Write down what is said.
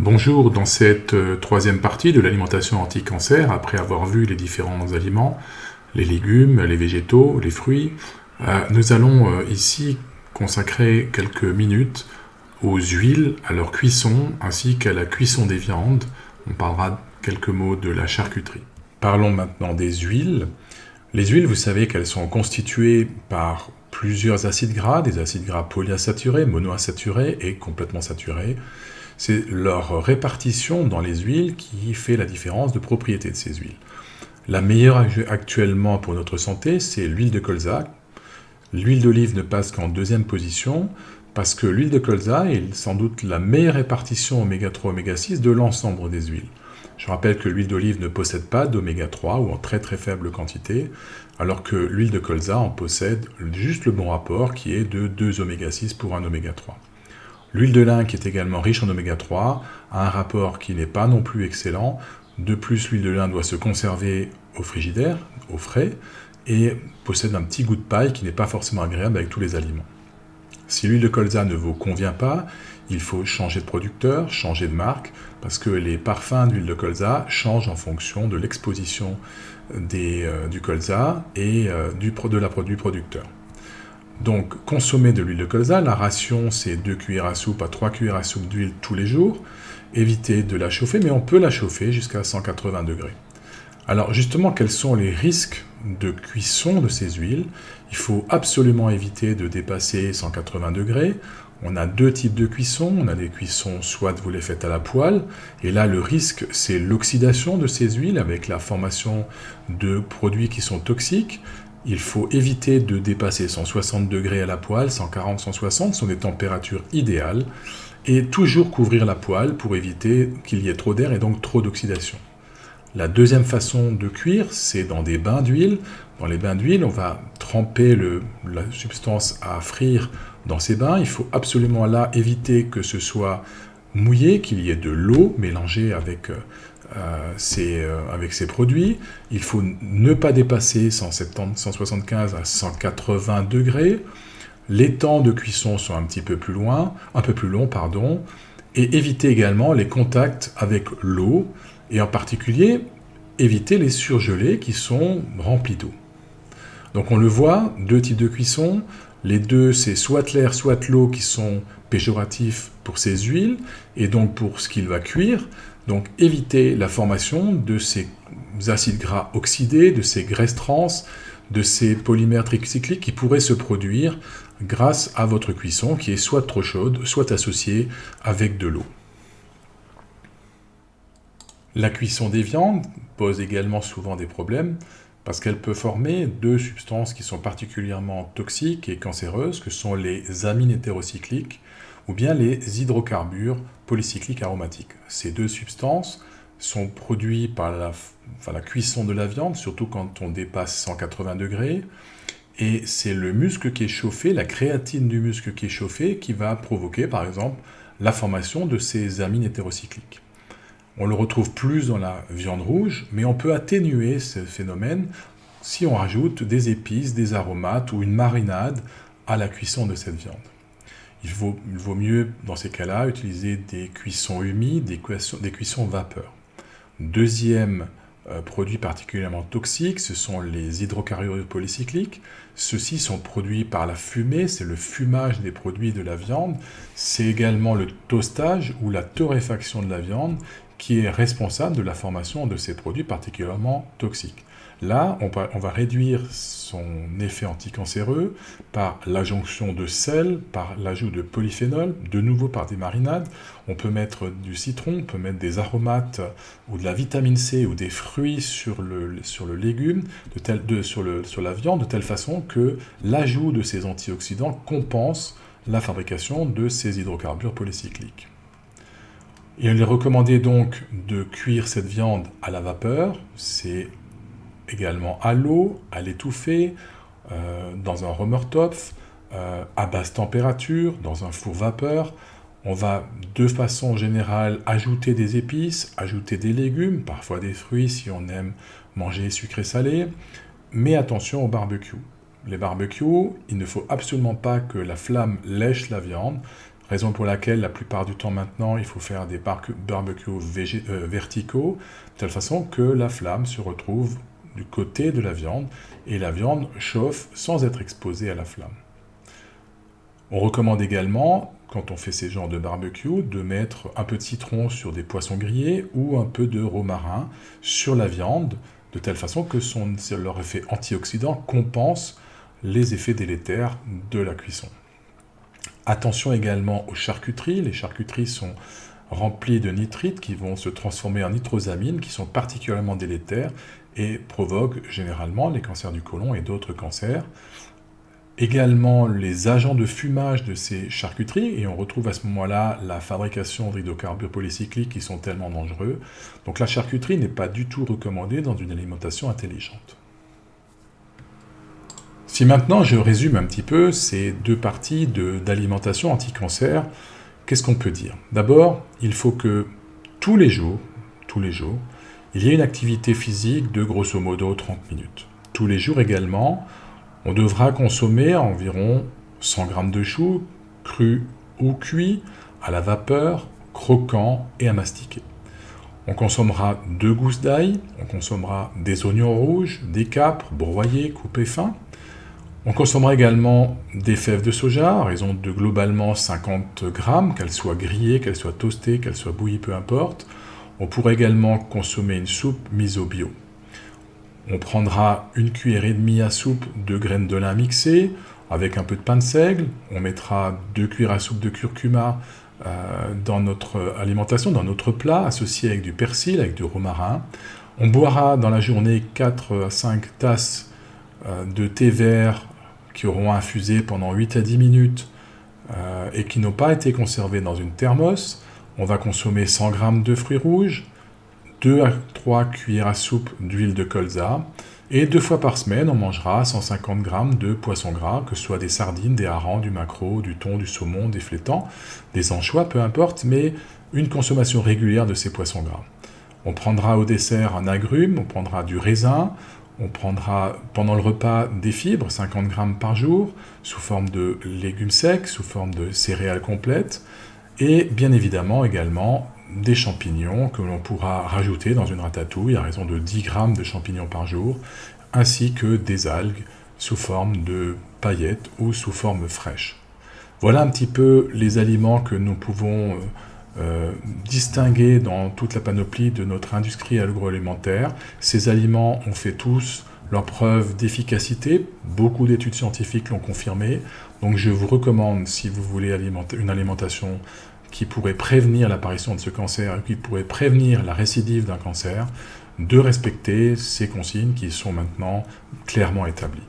Bonjour, dans cette troisième partie de l'alimentation anti-cancer, après avoir vu les différents aliments, les légumes, les végétaux, les fruits, nous allons ici consacrer quelques minutes aux huiles, à leur cuisson, ainsi qu'à la cuisson des viandes. On parlera quelques mots de la charcuterie. Parlons maintenant des huiles. Les huiles, vous savez qu'elles sont constituées par plusieurs acides gras, des acides gras polyinsaturés, monoinsaturés et complètement saturés. C'est leur répartition dans les huiles qui fait la différence de propriété de ces huiles. La meilleure actuellement pour notre santé, c'est l'huile de colza. L'huile d'olive ne passe qu'en deuxième position parce que l'huile de colza est sans doute la meilleure répartition oméga 3, oméga 6 de l'ensemble des huiles. Je rappelle que l'huile d'olive ne possède pas d'oméga 3 ou en très très faible quantité, alors que l'huile de colza en possède juste le bon rapport qui est de 2 oméga 6 pour 1 oméga 3. L'huile de lin, qui est également riche en oméga 3, a un rapport qui n'est pas non plus excellent. De plus, l'huile de lin doit se conserver au frigidaire, au frais, et possède un petit goût de paille qui n'est pas forcément agréable avec tous les aliments. Si l'huile de colza ne vous convient pas, il faut changer de producteur, changer de marque, parce que les parfums d'huile de colza changent en fonction de l'exposition du colza et du producteur. Donc, consommer de l'huile de colza, la ration c'est 2 cuillères à soupe à 3 cuillères à soupe d'huile tous les jours. Évitez de la chauffer, mais on peut la chauffer jusqu'à 180 degrés. Alors justement, quels sont les risques de cuisson de ces huiles? Il faut absolument éviter de dépasser 180 degrés. On a deux types de cuisson. On a des cuissons, soit vous les faites à la poêle, et là le risque c'est l'oxydation de ces huiles avec la formation de produits qui sont toxiques. Il faut éviter de dépasser 160 degrés à la poêle, 140, 160 sont des températures idéales, et toujours couvrir la poêle pour éviter qu'il y ait trop d'air et donc trop d'oxydation. La deuxième façon de cuire, c'est dans des bains d'huile. Dans les bains d'huile, on va tremper la substance à frire dans ces bains. Il faut absolument là éviter que ce soit mouillé, qu'il y ait de l'eau mélangée avec ces produits. Il faut ne pas dépasser 170, 175 à 180 degrés. Les temps de cuisson sont un peu plus longs, et éviter également les contacts avec l'eau, et en particulier éviter les surgelés qui sont remplis d'eau. Donc on le voit, deux types de cuisson. Les deux, c'est soit l'air, soit l'eau qui sont péjoratifs pour ces huiles, et donc pour ce qu'il va cuire. Donc éviter la formation de ces acides gras oxydés, de ces graisses trans, de ces polymères tricycliques qui pourraient se produire grâce à votre cuisson qui est soit trop chaude, soit associée avec de l'eau. La cuisson des viandes pose également souvent des problèmes parce qu'elle peut former deux substances qui sont particulièrement toxiques et cancéreuses, que sont les amines hétérocycliques ou bien les hydrocarbures polycycliques aromatiques. Ces deux substances sont produites par la cuisson de la viande, surtout quand on dépasse 180 degrés, et c'est le muscle qui est chauffé, la créatine du muscle qui est chauffé, qui va provoquer par exemple la formation de ces amines hétérocycliques. On le retrouve plus dans la viande rouge, mais on peut atténuer ce phénomène si on rajoute des épices, des aromates ou une marinade à la cuisson de cette viande. Il vaut mieux, dans ces cas-là, utiliser des cuissons humides, des cuissons vapeur. Deuxième produit particulièrement toxique, ce sont les hydrocarbures polycycliques. Ceux-ci sont produits par la fumée, c'est le fumage des produits de la viande. C'est également le toastage ou la torréfaction de la viande qui est responsable de la formation de ces produits particulièrement toxiques. Là, on va réduire son effet anticancéreux par l'adjonction de sel, par l'ajout de polyphénol, de nouveau par des marinades. On peut mettre du citron, on peut mettre des aromates ou de la vitamine C ou des fruits sur le légume, sur la viande, de telle façon que l'ajout de ces antioxydants compense la fabrication de ces hydrocarbures polycycliques. Il est recommandé donc de cuire cette viande à la vapeur, c'est également à l'eau, à l'étouffer, dans un Römertopf, à basse température, dans un four vapeur. On va de façon générale ajouter des épices, ajouter des légumes, parfois des fruits si on aime manger sucré-salé, mais attention au barbecue. Les barbecues, il ne faut absolument pas que la flamme lèche la viande. raison pour laquelle la plupart du temps maintenant il faut faire des barbecues verticaux, de telle façon que la flamme se retrouve du côté de la viande et la viande chauffe sans être exposée à la flamme. On recommande également, quand on fait ces genres de barbecue, de mettre un peu de citron sur des poissons grillés ou un peu de romarin sur la viande, de telle façon que leur effet antioxydant compense les effets délétères de la cuisson. Attention également aux charcuteries. Les charcuteries sont remplies de nitrites qui vont se transformer en nitrosamines, qui sont particulièrement délétères et provoquent généralement les cancers du côlon et d'autres cancers. Également les agents de fumage de ces charcuteries, et on retrouve à ce moment-là la fabrication d'hydrocarbures polycycliques qui sont tellement dangereux. Donc la charcuterie n'est pas du tout recommandée dans une alimentation intelligente. Si maintenant je résume un petit peu ces deux parties d'alimentation anti-cancer, qu'est-ce qu'on peut dire? D'abord, il faut que tous les jours, il y ait une activité physique de grosso modo 30 minutes. Tous les jours également, on devra consommer environ 100 g de choux, crus ou cuits, à la vapeur, croquants et à mastiquer. On consommera 2 gousses d'ail, on consommera des oignons rouges, des capres broyés, coupés fins. On consommera également des fèves de soja, à raison de globalement 50 g, qu'elles soient grillées, qu'elles soient toastées, qu'elles soient bouillies, peu importe. On pourra également consommer une soupe miso bio. On prendra 1,5 cuillère à soupe de graines de lin mixées avec un peu de pain de seigle. On mettra 2 cuillères à soupe de curcuma dans notre alimentation, dans notre plat, associé avec du persil, avec du romarin. On boira dans la journée 4 à 5 tasses de thé vert qui auront infusé pendant 8 à 10 minutes et qui n'ont pas été conservés dans une thermos. On va consommer 100 g de fruits rouges, 2 à 3 cuillères à soupe d'huile de colza, et 2 fois par semaine, on mangera 150 g de poissons gras, que ce soit des sardines, des harengs, du maquereau, du thon, du saumon, des flétans, des anchois, peu importe, mais une consommation régulière de ces poissons gras. On prendra au dessert un agrume, on prendra du raisin, on prendra pendant le repas des fibres, 50 g par jour, sous forme de légumes secs, sous forme de céréales complètes, et bien évidemment également des champignons que l'on pourra rajouter dans une ratatouille à raison de 10 g de champignons par jour, ainsi que des algues sous forme de paillettes ou sous forme fraîche. Voilà un petit peu les aliments que nous pouvons distinguer dans toute la panoplie de notre industrie agroalimentaire. Ces aliments ont fait tous leur preuve d'efficacité, beaucoup d'études scientifiques l'ont confirmé, donc je vous recommande, si vous voulez une alimentation qui pourrait prévenir l'apparition de ce cancer, qui pourrait prévenir la récidive d'un cancer, de respecter ces consignes qui sont maintenant clairement établies.